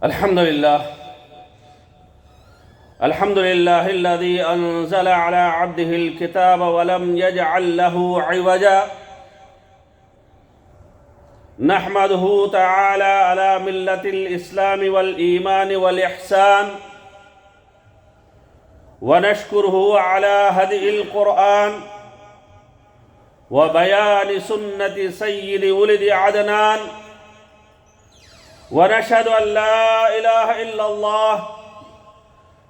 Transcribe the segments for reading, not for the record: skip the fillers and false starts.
الحمد لله الذي أنزل على عبده الكتاب ولم يجعل له عوجا. نحمده تعالى على ملة الإسلام والإيمان والإحسان، ونشكره على هدي القرآن وبيان سنة سيد ولد عدنان، ونشهد أن لا إله إلا الله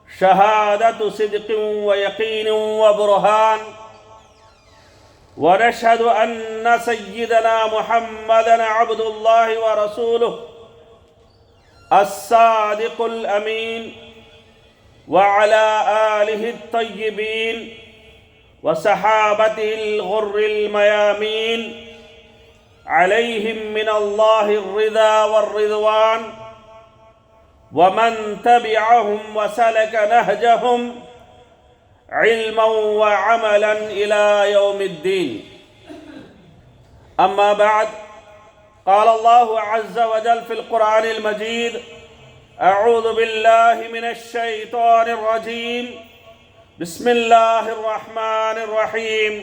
شهادة صدق ويقين وبرهان، ونشهد أن سيدنا محمدًا عبد الله ورسوله الصادق الأمين، وعلى آله الطيبين وصحابته الغر الميامين، عليهم من الله الرضا والرضوان، ومن تبعهم وسلك نهجهم علما وعملا إلى يوم الدين. أما بعد، قال الله عز وجل في القرآن المجيد: أعوذ بالله من الشيطان الرجيم، بسم الله الرحمن الرحيم.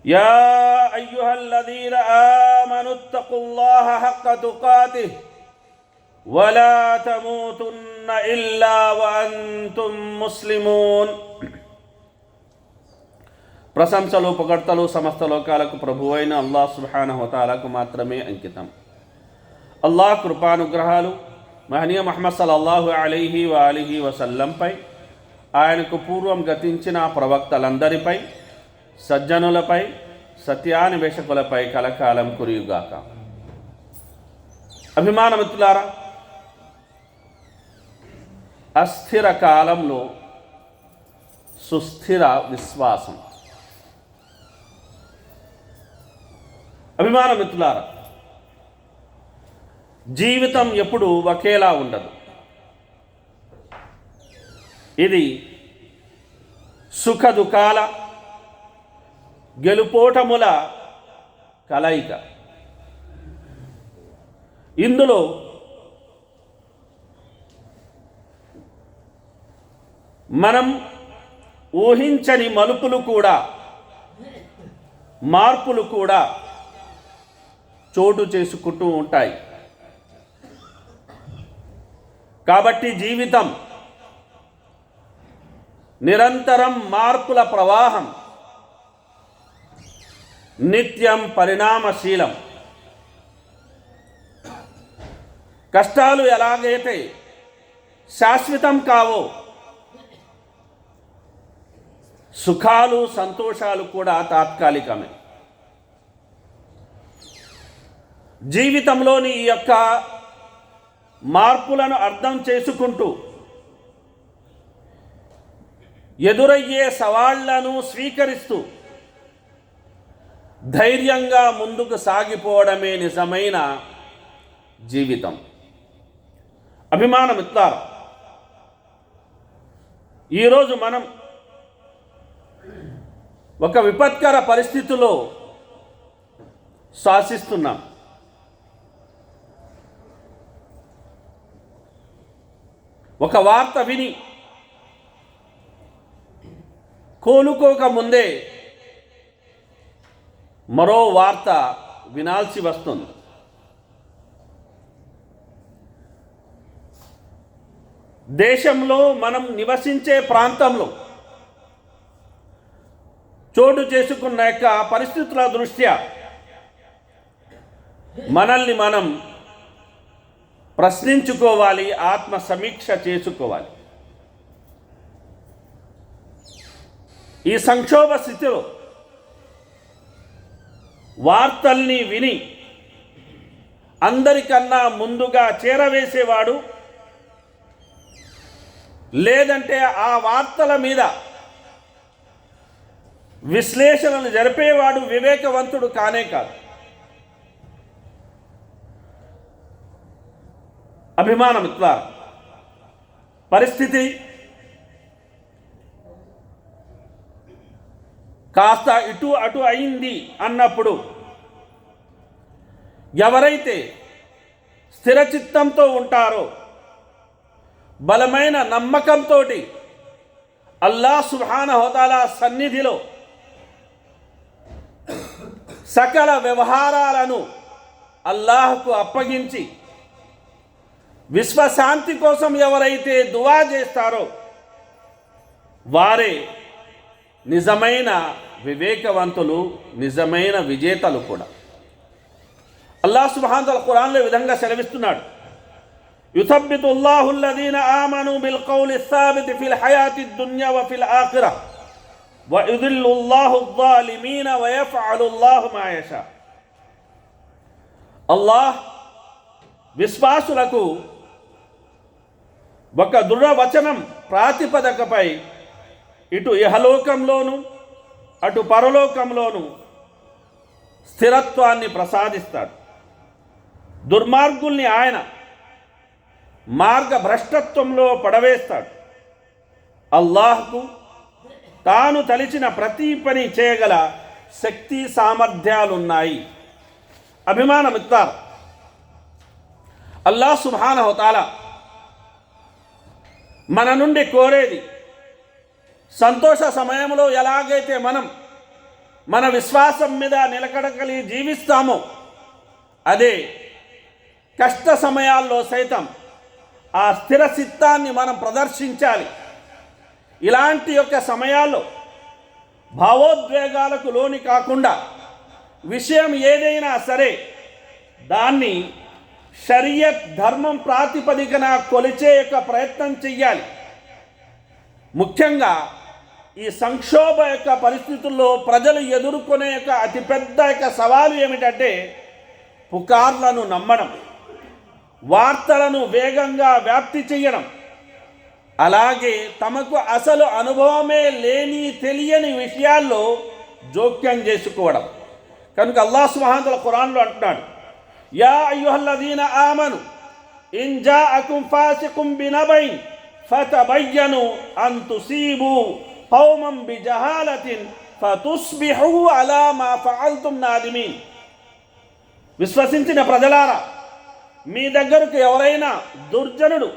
يا أيها الذين آمنوا اتقوا الله حق تقاته ولا تموتن إلا وأنتم مسلمون. ప్రశంసలు పొగడ్తలు సమస్త లోకాలకు ప్రభువైన అల్లాహ్ సుబ్హానహు వ తఆలాకు మాత్రమే అంకితం. అల్లాహ్ కృపానుగ్రహాలు మహనీయ ముహమ్మద్ సల్లల్లాహు అలైహి వఆలిహి వసల్లంపై, ఆయనకు పూర్వం గతించిన ప్రవక్తలందరిపై, సజ్జనులపై, సత్యాన్వేషకులపై కలకాలం కురియుగాక. అభిమానమిత్రులారా, అస్థిర కాలంలో సుస్థిర విశ్వాసం. అభిమానమిత్రులారా, జీవితం ఎప్పుడు ఒకేలా ఉండదు. ఇది సుఖ దుఃఖాల, గెలుపోటముల కలయిక. ఇందులో మనం ఊహించని మలుపులు కూడా, మార్పులు కూడా చోటు చేసుకుంటూ ఉంటాయి. కాబట్టి జీవితం నిరంతరం మార్పుల ప్రవాహం, నిత్యం పరిణామశీలం. కష్టాలు ఎలాగైతే శాశ్వతం కావో, సుఖాలు సంతోషాలు కూడా తాత్కాలికమే. జీవితంలోని ఈ యొక్క మార్పులను అర్థం చేసుకుంటూ, ఎదురయ్యే సవాళ్లను స్వీకరిస్తూ ధైర్యంగా ముందుకు సాగిపోవడమే నిజమైన జీవితం. అభిమానమిత్రులారా, ఈరోజు మనం ఒక విపత్కర పరిస్థితిలో శాసిస్తున్నాం. ఒక వార్త విని కోలుకోక ముందే మరో వార్త వినాల్సి వస్తుంది. దేశంలో మనం నివసించే ప్రాంతంలో చోటు చేసుకున్న యొక్క పరిస్థితుల దృష్ట్యా మనల్ని మనం ప్రశ్నించుకోవాలి, ఆత్మ సమీక్ష చేసుకోవాలి. ఈ సంక్షోభ స్థితిలో వార్తల్ని విని అందరికన్నా ముందుగా చేరవేసేవాడు, లేదంటే ఆ వార్తల మీద విశ్లేషణలు జరిపేవాడు వివేకవంతుడు కానే కాదు. అభిమానమిత్రులారా, పరిస్థితి కాస్త ఇటు అటు అయింది అన్నప్పుడు ఎవరైతే స్థిరచిత్తంతో ఉంటారో, బలమైన నమ్మకంతో అల్లాహ్ సుబ్హానహు వ తఆలా సన్నిధిలో సకల వ్యవహారాలను అల్లాహ్కు అప్పగించి విశ్వశాంతి కోసం ఎవరైతే దువా చేస్తారో వారే నిజమైన వివేకవంతులు, నిజమైన విజేతలు కూడా. అల్లాహ్ సుబ్హానహు వ తఆలా ఖురాన్లో ఈ విధంగా సెలవిస్తున్నాడు, యుథబ్బితుల్లాహు అల్లదీన ఆమను బిల్ ఖౌలి థాబితి ఫిల్ హయాతి దున్యా వ ఫిల్ ఆఖిరా వ యుదిల్లుల్లాహు అజ్జాలిమీన వ యఫ్అలుల్లాహు మా యషా. అల్లాహ్ విశ్వాసులకు ఒక దృఢవచనం ప్రాతిపదికపై ఇటు ఇహలోకంలోను అటు పరలోకంలోను స్థిరత్వాన్ని ప్రసాదిస్తాడు. దుర్మార్గుల్ని ఆయన మార్గభ్రష్టత్వంలో పడవేస్తాడు. అల్లాహ్కు తాను తలిచిన ప్రతి పని చేయగల శక్తి సామర్థ్యాలున్నాయి. అభిమాన మిత్రాలు, అల్లాహ్ సుబ్హానహు వ తఆలా మన నుండి కోరేది సంతోష సమయంలో ఎలాగైతే మనం మన విశ్వాసం మీద నిలకడగలి జీవిస్తామో, అదే కష్ట సమయాల్లో సైతం ఆ స్థిర చిత్తాన్ని మనం ప్రదర్శించాలి. ఇలాంటి యొక్క సమయాల్లో భావోద్వేగాలకు లోని కాకుండా విషయం ఏదైనా సరే దాన్ని షరియత్ ధర్మం ప్రాతిపదికన కొలిచే యొక్క ప్రయత్నం చెయ్యాలి. ముఖ్యంగా ఈ సంక్షోభ యొక్క పరిస్థితుల్లో ప్రజలు ఎదుర్కొనే యొక్క అతిపెద్ద యొక్క సవాలు ఏమిటంటే పుకార్లను నమ్మడం, వార్తలను వేగంగా వ్యాప్తి చేయడం, అలాగే తమకు అసలు అనుభవమే లేని తెలియని విషయాల్లో జోక్యం చేసుకోవడం. కనుక అల్లాహ్ సుబ్హానహు వ తఆలా ఖురాన్లో అంటున్నాడు, యా అయ్యుహల్లదీన ఆమను ఇన్ జాఅకుం ఫాసికుం బినబైన్ ఫతబయ్యను అన్ తుసీబు ఖౌమం బిజహాలతిన్ ఫతుస్బిహు అలా మా ఫఅల్తుం నాదిమీన్. విశ్వసించిన ప్రజలారా, మీ దగ్గరకు ఎవరైనా దుర్జనుడు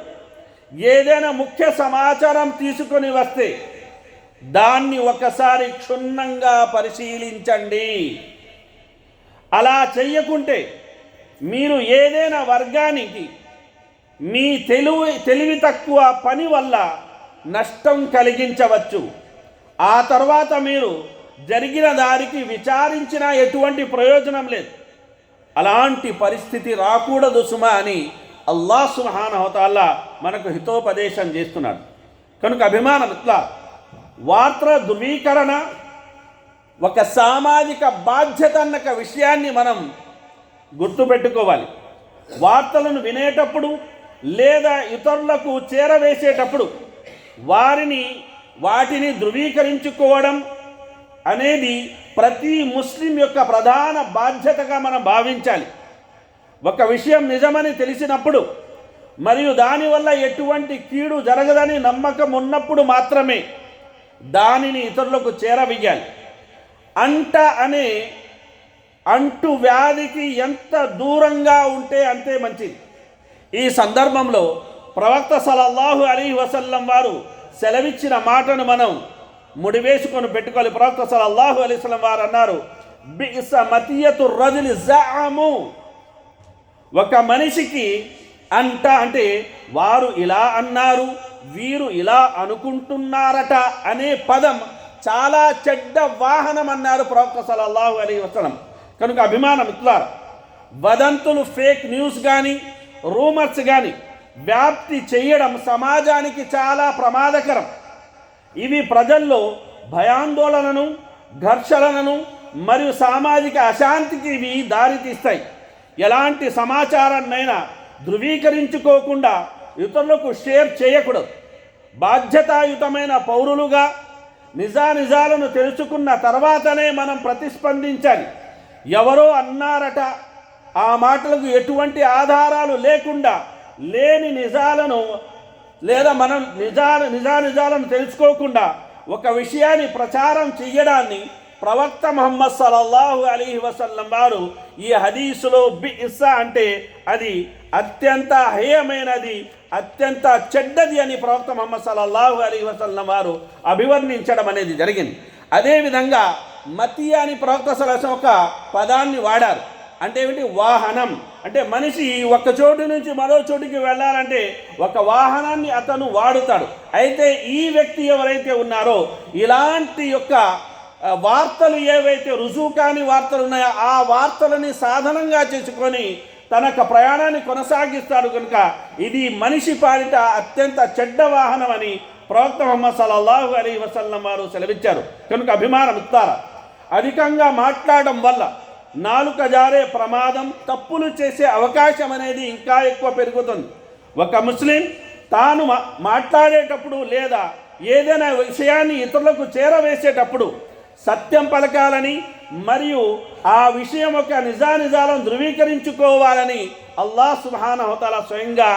ఏదైనా ముఖ్య సమాచారం తీసుకొని వస్తే దాన్ని ఒకసారి క్షుణ్ణంగా పరిశీలించండి. అలా చెయ్యకుంటే మీరు ఏదైనా వర్గానికి మీ తెలివి తక్కువ పని వల్ల నష్టం కలిగించవచ్చు. ఆ తర్వాత మీరు జరిగిన దానికి విచారించిన ఎటువంటి ప్రయోజనం లేదు. అలాంటి పరిస్థితి రాకూడదు సుమా అని అల్లాహ్ సుబ్హానహు వ తఆలా మనకు హితోపదేశం చేస్తున్నాడు. కనుక అభిమాన మిత్రుల, వార్త ధృవీకరణ ఒక సామాజిక బాధ్యత అన్న విషయాన్ని మనం గుర్తుపెట్టుకోవాలి. వార్తలను వినేటప్పుడు లేదా ఇతరులకు చేరవేసేటప్పుడు వాటిని ధృవీకరించుకోవడం అనేది ప్రతి ముస్లిం యొక్క ప్రధాన బాధ్యతగా మనం భావించాలి. ఒక విషయం నిజమని తెలిసినప్పుడు మరియు దానివల్ల ఎటువంటి కీడు జరగదని నమ్మకం ఉన్నప్పుడు మాత్రమే దానిని ఇతరులకు చేరవేయాలి. అంటు వ్యాధికి ఎంత దూరంగా ఉంటే అంతే మంచిది. ఈ సందర్భంలో ప్రవక్త సల్లల్లాహు అలైహి వసల్లం వారు సెలవిచ్చిన మాటను మనం ముడివేసుకొని పెట్టుకోవాలి. ప్రవక్త సల్లల్లాహు అలైహి వసల్లం వారు అన్నారు, బిఇస మతియతు రజులి జఅము. ఒక మనిషికి అంటే వారు ఇలా అన్నారు, వీరు ఇలా అనుకుంటున్నారట అనే పదం చాలా చెడ్డ వాహనం అన్నారు ప్రవక్త సల్లల్లాహు అలైహి వసల్లం. కనుక అభిమాన మిత్రులారా, వదంతులు, ఫేక్ న్యూస్ కానీ రూమర్స్ కానీ వ్యాప్తి చేయడం సమాజానికి చాలా ప్రమాదకరం. ఇవి ప్రజల్లో భయాందోళనను, ఘర్షణలను మరియు సామాజిక అశాంతికి ఇవి దారితీస్తాయి. ఎలాంటి సమాచారాన్నైనా ధృవీకరించుకోకుండా ఇతరులకు షేర్ చేయకూడదు. బాధ్యతాయుతమైన పౌరులుగా నిజాలను తెలుసుకున్న తర్వాతనే మనం ప్రతిస్పందించాలి. ఎవరో అన్నారట, ఆ మాటలకు ఎటువంటి ఆధారాలు లేకుండా లేని నిజాలను లేదా మనం నిజాలను తెలుసుకోకుండా ఒక విషయాన్ని ప్రచారం చేయడాన్ని ప్రవక్త ముహమ్మద్ సల్లల్లాహు అలైహి వసల్లం వారు ఈ హదీసులో బిఇస అంటే అది అత్యంత హేయమైనది, అత్యంత చెడ్డది అని ప్రవక్త ముహమ్మద్ సల్లల్లాహు అలైహి వసల్లం వారు అభివర్ణించడం అనేది జరిగింది. అదేవిధంగా మతియా అని ప్రవక్త సల్లల్లాహు అలైహి వసల్లం ఒక పదాన్ని వాడారు. అంటే ఏమిటి? వాహనం. అంటే మనిషి ఒక చోటు నుంచి మరో చోటుకి వెళ్ళాలంటే ఒక వాహనాన్ని అతను వాడుతాడు. అయితే ఈ వ్యక్తి ఎవరైతే ఉన్నారో ఇలాంటి యొక్క వార్తలు ఏవైతే రుజువు కాని వార్తలు ఉన్నాయో ఆ వార్తలని సాధనంగా చేసుకొని తన ప్రయాణాన్ని కొనసాగిస్తాడు. కనుక ఇది మనిషి పాలిట అత్యంత చెడ్డ వాహనం అని ప్రవక్త ముహమ్మద్ సల్లల్లాహు అలైహి వసల్లం వారు సెలవిచ్చారు. కనుక అభిమానం ఇస్తారా? అధికంగా మాట్లాడడం వల్ల నాలుక జారే ప్రమాదం, తప్పులు చేసే అవకాశం అనేది ఇంకా ఎక్కువ పెరుగుతుంది. ఒక ముస్లిం తాను మాట్లాడేటప్పుడు లేదా ఏదైనా విషయాన్ని ఇతరులకు చేరవేసేటప్పుడు సత్యం పలకాలని మరియు ఆ విషయం యొక్క నిజానిజాలను ధృవీకరించుకోవాలని అల్లాహ్ సుబ్హానహు వ తఆలా స్వయంగా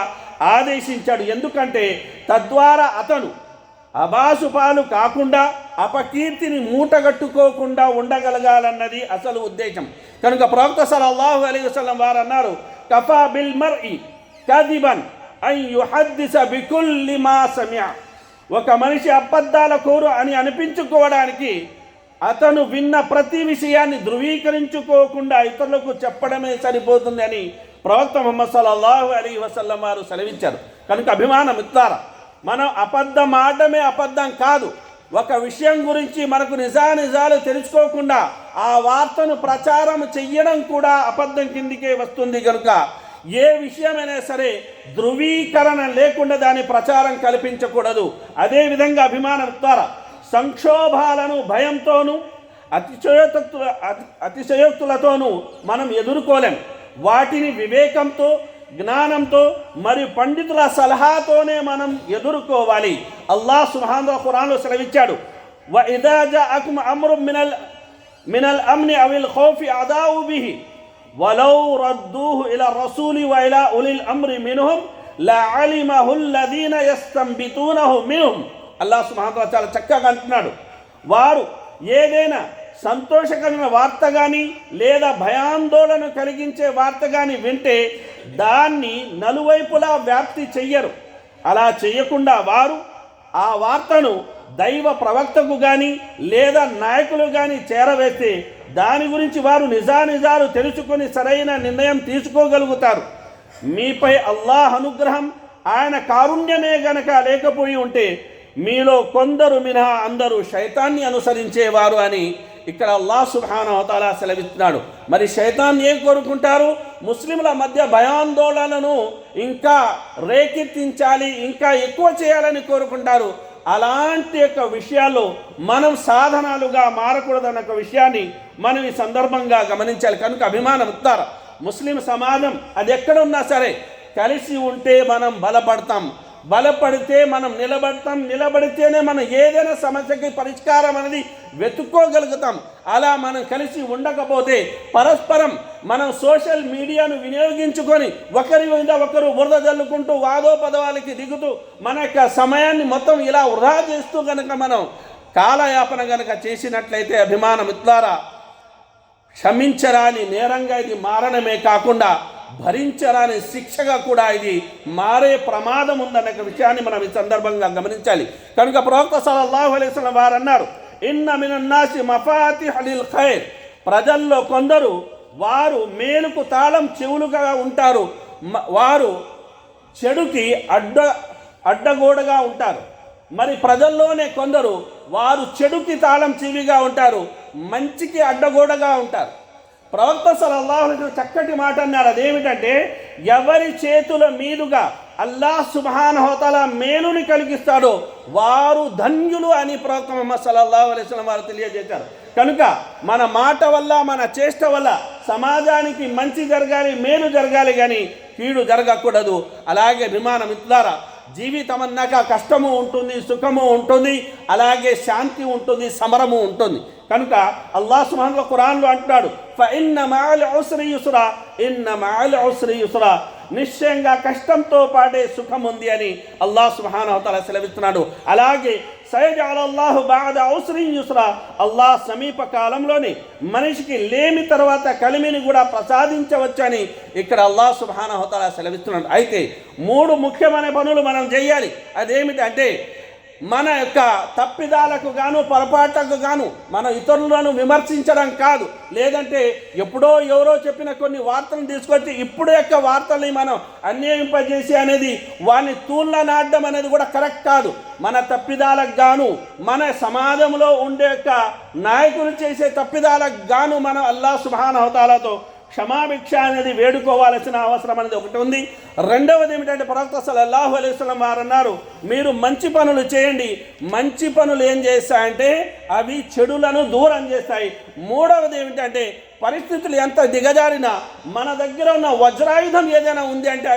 ఆదేశించాడు. ఎందుకంటే తద్వారా అతను అబాసుపాలు కాకుండా అపకీర్తిని మూటగట్టుకోకుండా ఉండగలగాలన్నది అసలు ఉద్దేశం. కనుక ప్రవక్త సల్లల్లాహు అలైహి వసల్లం వారు అన్నారు, కఫా బిల్ మర్ఇ కదిబన్ అన్ యుహద్దిస బికుల్లి మా సమిఅ. ఒక మనిషి అబద్ధాల కోరు అని అనిపించుకోవడానికి అతను విన్న ప్రతి విషయాన్ని ధృవీకరించుకోకుండా ఇతరులకు చెప్పడమే సరిపోతుంది అని ప్రవక్త ముహమ్మద్ సల్లల్లాహు అలైహి వసల్లం వారు సెలవించారు. కనుక అభిమానం ఇస్తారా? మనం అబద్ధం ఆడమే అబద్ధం కాదు. ఒక విషయం గురించి మనకు నిజానిజాలు తెలుసుకోకుండా ఆ వార్తను ప్రచారం చెయ్యడం కూడా అబద్ధం కిందికే వస్తుంది. కనుక ఏ విషయమైనా సరే ధృవీకరణ లేకుండా దాని ప్రచారం కల్పించకూడదు. అదేవిధంగా అభిమానం ద్వారా సంక్షోభాలను భయంతోనూ అతిశయోక్తులతోనూ మనం ఎదుర్కోలేం. వాటిని వివేకంతో, జ్ఞానంతో మరియు పండితుల సలహాతోనే మనం ఎదుర్కోవాలి. అల్లాహ్ సుబ్హానహు ఖురాన్లో సెలవిచ్చాడు, వ ఇదా జాఅకుమ్ అమ్రున్ మినల్ అమ్ని అవిల్ ఖౌఫి అదాఉ బిహి వలౌ రద్దూహు ఇలా రసూలి వ ఇలా ఉలిల్ అమ్రి మిన్హుం లఅలిమహు అల్లదీన యస్తంబితూనహు మిన్హుం. అల్లాహ్ సుబ్హానహు వ తఆలా చక్కగా అంటున్నాడు, వారు ఏదైనా సంతోషకరమైన వార్త కానీ లేదా భయాందోళన కలిగించే వార్త కానీ వింటే దాన్ని నలువైపులా వ్యాప్తి చెయ్యరు. అలా చేయకుండా వారు ఆ వార్తను దైవ ప్రవక్తకు కానీ లేదా నాయకులు కానీ చేరవేస్తే దాని గురించి వారు నిజానిజాలు తెలుసుకొని సరైన నిర్ణయం తీసుకోగలుగుతారు. మీపై అల్లాహ్ అనుగ్రహం, ఆయన కారుణ్యమే గనక లేకపోయి ఉంటే మీలో కొందరు మినహా అందరూ శైతాన్ని అనుసరించేవారు అని ఇక్కడ అల్లాహ్ సుబ్హానహు వ తఆలా సెలవిస్తున్నాడు. మరి శైతాన్ ఏం కోరుకుంటారు? ముస్లింల మధ్య భయాందోళనను ఇంకా రేకెత్తించాలి, ఇంకా ఎక్కువ చేయాలని కోరుకుంటారు. అలాంటి యొక్క విషయాల్లో మనం సాధనాలుగా మారకూడదన్న ఒక విషయాన్ని మనం ఈ సందర్భంగా గమనించాలి. కనుక అభిమానం ఇస్తారు. ముస్లిం సమాజం అది ఎక్కడున్నా సరే కలిసి ఉంటే మనం బలపడతాం, బలపడితే మనం నిలబడతాం, నిలబడితేనే మనం ఏదైనా సమస్యకి పరిష్కారం అనేది వెతుక్కోగలుగుతాం. అలా మనం కలిసి ఉండకపోతే పరస్పరం మనం సోషల్ మీడియాను వినియోగించుకొని ఒకరి మీద ఒకరు బురద జల్లుకుంటూ వాదోపదవాలకి దిగుతూ మన యొక్క సమయాన్ని మొత్తం ఇలా వృధా చేస్తూ కనుక మనం కాలయాపన కనుక చేసినట్లయితే అభిమానం ఇట్లారా క్షమించరాని నేరంగా ఇది మారడమే కాకుండా భరించరాని శిక్షగా కూడా ఇది మారే ప్రమాదం ఉందన్న విషయాన్ని మనం ఈ సందర్భంగా గమనించాలి. కనుక ప్రవక్త సల్లల్లాహు అలైహి వసల్లం వారు అన్నారు, ఇన్న మినన్ నాసి మఫాతిహ్ లిల్ ఖైర్. ప్రజల్లో కొందరు వారు మేలుకు తాళం చెవులుగా ఉంటారు, వారు చెడుకి అడ్డగోడగా ఉంటారు. మరి ప్రజల్లోనే కొందరు వారు చెడుకి తాళం చెవిగా ఉంటారు, మంచికి అడ్డగోడగా ఉంటారు. ప్రవక్త సల్లల్లాహు అలైహి వసల్లం చక్కటి మాట అన్నారు. అదేమిటంటే ఎవరి చేతుల మీదుగా అల్లాహ్ సుబ్హానహు వ తఆలా మేలుని కలిగిస్తాడో వారు ధన్యులు అని ప్రవక్త ముహమ్మద్ సల్లల్లాహు అలైహి వసల్లం వారు తెలియజేశారు. కనుక మన మాట వల్ల మన చేష్ట వల్ల సమాజానికి మంచి జరగాలి, మేలు జరగాలి, కానీ కీడు జరగకూడదు. అలాగే విమానం ఇట్లారా జీవితం అన్నాక కష్టము ఉంటుంది, సుఖము ఉంటుంది, అలాగే శాంతి ఉంటుంది, సమరము ఉంటుంది. కనుక అల్లాహ్ సుబ్హానహు ఖురాన్లో అంటున్నాడు, ఫఇన్న మఅల్ ఉస్రి యుస్రా, ఇన్న మఅల్ ఉస్రి యుస్రా. నిశ్చయంగా కష్టంతో పాటే సుఖం ఉంది అని అల్లాహ్ సుబ్హానహు వ తఆలా సెలవిస్తున్నాడు. అలాగే సయజఅలల్లాహు బఅద ఉస్రిన్ యుస్రా, అల్లాహ్ సమీప కాలంలోని మనిషికి లేమి తర్వాత కలిమిని కూడా ప్రసాదించవచ్చని ఇక్కడ అల్లాహ్ సుబ్హానహు వ తఆలా సెలవిస్తున్నాడు. అయితే 3 ముఖ్యమైన పనులు మనం చేయాలి. అదేమిటంటే మన యొక్క తప్పిదాలకు గాను పొరపాట్లకు గాను మన ఇతరులను విమర్శించడం కాదు, లేదంటే ఎప్పుడో ఎవరో చెప్పిన కొన్ని వార్తలను తీసుకొచ్చి ఇప్పుడు యొక్క వార్తల్ని మనం అన్యాయింపజేసి అనేది వారిని తూళ్ళ నాటడం అనేది కూడా కరెక్ట్ కాదు. మన తప్పిదాలకు గాను మన సమాజంలో ఉండే యొక్క నాయకులు చేసే తప్పిదాలకు గాను మనం అల్లాహ్ సుబ్హానహు వ తఆలాతో క్షమాభిక్ష అనేది వేడుకోవాల్సిన అవసరం అనేది ఒకటి ఉంది. రెండవది ఏమిటంటే ప్రవక్త సల్లల్లాహు అలైహి వసల్లం వారు అన్నారు, మీరు మంచి పనులు చేయండి, మంచి పనులు ఏం చేస్తాయంటే అవి చెడులను దూరం చేస్తాయి. మూడవది ఏమిటంటే పరిస్థితులు ఎంత దిగజారినా మన దగ్గర ఉన్న వజ్రాయుధం ఏదైనా ఉంది అంటే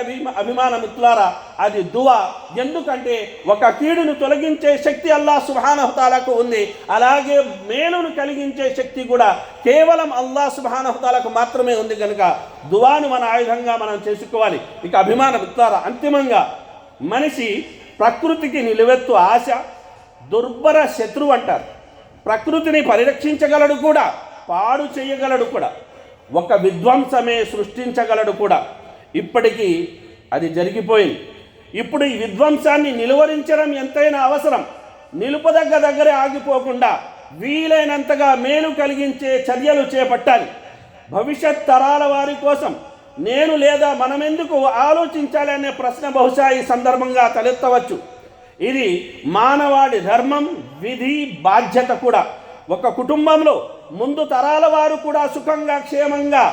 అభిమాన మిత్రులారా అది దువా. ఎందుకంటే ఒక కీడును తొలగించే శక్తి అల్లాహ్ సుబ్హానహు వ తఆలాకు ఉంది, అలాగే మేలును కలిగించే శక్తి కూడా కేవలం అల్లాహ్ సుబ్హానహు వ తఆలాకు మాత్రమే ఉంది. కనుక దువాను మన ఆయుధంగా మనం చేసుకోవాలి. ఇక అభిమాన మిత్రులారా, అంతిమంగా మనిషి ప్రకృతికి నిలువెత్తు ఆశ, దుర్భర శత్రువు అంటారు. ప్రకృతిని పరిరక్షించగలడు కూడా, పాడు చేయగలడు కూడా, ఒక విధ్వంసమే సృష్టించగలడు కూడా. ఇప్పటికీ అది జరిగిపోయింది. ఇప్పుడు ఈ విధ్వంసాన్ని నిలువరించడం ఎంతైనా అవసరం. నిలుపదగ్గ దగ్గరే ఆగిపోకుండా వీలైనంతగా మేలు కలిగించే చర్యలు చేపట్టాలి. భవిష్యత్ తరాల వారి కోసం నేను లేదా మనమెందుకు ఆలోచించాలి అనే ప్రశ్న బహుశా ఈ సందర్భంగా తలెత్తవచ్చు. ఇది మానవాడి ధర్మం, విధి, బాధ్యత కూడా. ఒక కుటుంబంలో ముందు తరాల వారు కూడా సుఖంగా, క్షేమంగా,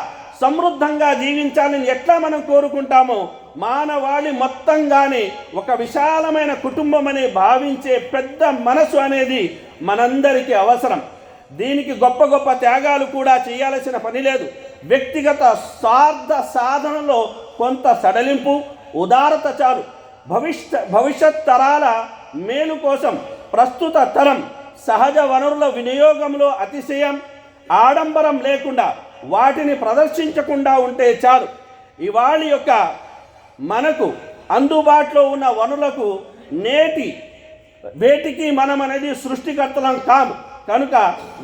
సమృద్ధంగా జీవించాలని ఎట్లా మనం కోరుకుంటామో మానవాళి మొత్తంగానే ఒక విశాలమైన కుటుంబం అని భావించే పెద్ద మనసు అనేది మనందరికీ అవసరం. దీనికి గొప్ప గొప్ప త్యాగాలు కూడా చేయాల్సిన పని లేదు. వ్యక్తిగత స్వార్థ సాధనలో కొంత సడలింపు, ఉదారత చాలు. భవిష్యత్ తరాల మేలు కోసం ప్రస్తుత తరం సహజ వనరుల వినియోగంలో అతిశయం, ఆడంబరం లేకుండా వాటిని ప్రదర్శించకుండా ఉంటే చాలు. ఇవాళ యొక్క మనకు అందుబాటులో ఉన్న వనరులకు వేటికి మనం అనేది సృష్టికర్తలం కాము. కనుక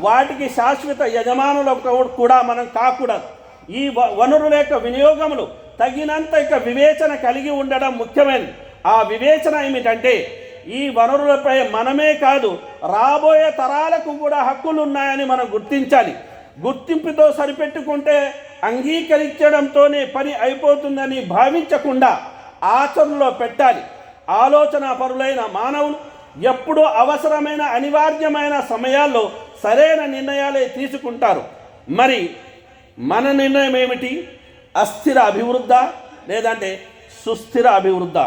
వాటికి శాశ్వత యజమానులకు కూడా మనం కాకూడదు. ఈ వనరుల యొక్క వినియోగములు తగినంత వివేచన కలిగి ఉండడం ముఖ్యమైనది. ఆ వివేచన ఏమిటంటే ఈ వనరులపై మనమే కాదు రాబోయే తరాలకు కూడా హక్కులు ఉన్నాయని మనం గుర్తించాలి. గుర్తింపుతో సరిపెట్టుకుంటే అంగీకరించడంతోనే పని అయిపోతుందని భావించకుండా ఆచరణలో పెట్టాలి. ఆలోచన పరులైన మానవులు ఎప్పుడూ అవసరమైన అనివార్యమైన సమయాల్లో సరైన నిర్ణయాలే తీసుకుంటారు. మరి మన నిర్ణయం ఏమిటి? అస్థిర అభివృద్ధా లేదంటే సుస్థిర అభివృద్ధా?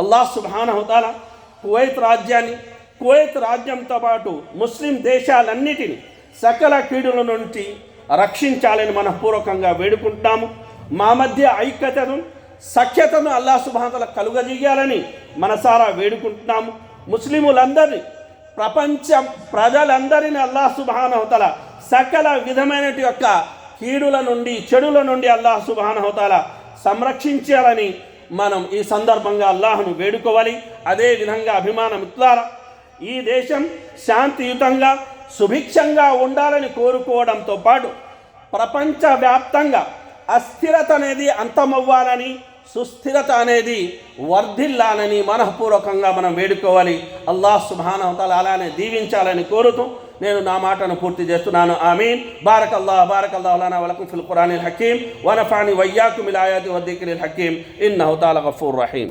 అల్లాహ్ సుబ్హానహు వ తఆలా కువైత్ రాజ్యంతో పాటు ముస్లిం దేశాలన్నిటినీ సకల కీడుల నుంచి రక్షించాలని మనపూర్వకంగా వేడుకుంటున్నాము. మా మధ్య ఐక్యతను, సఖ్యతను అల్లాహ్ సుబ్హానహు వ తఆలా కలుగజేయాలని మనసారా వేడుకుంటున్నాము. ముస్లిములందరినీ, ప్రపంచ ప్రజలందరినీ అల్లాహ్ సుబ్హానహు వ తఆలా సకల విధమైన యొక్క కీడుల నుండి, చెడుల నుండి అల్లాహ్ సుబ్హానహు వ తఆలా సంరక్షించాలని మనం ఈ సందర్భంగా అల్లాహ్ను వేడుకోవాలి. అదేవిధంగా అభిమాన మిత్రులారా, ఈ దేశం శాంతియుతంగా, సుభిక్షంగా ఉండాలని కోరుకోవడంతో పాటు ప్రపంచవ్యాప్తంగా అస్థిరత అనేది అంతమవ్వాలని, సుస్థిరత అనేది వర్ధిల్లాలని మనఃపూర్వకంగా మనం వేడుకోవాలి. అల్లాహ్ సుబ్హానహు వ తఆలా అలానే దీవించాలని కోరుతూ నేను నా మాటను పూర్తి చేస్తున్నాను. ఆమీన్. బారకల్లాహు లనా వ లకుం ఫిల్ ఖురానిల్ హకీమ్ వ నఫఅని వ ఇయ్యాకుం బిల్ ఆయాతి వ దిక్రిల్ హకీమ్ ఇన్నహు తఆలా గఫూర్ రహీమ్.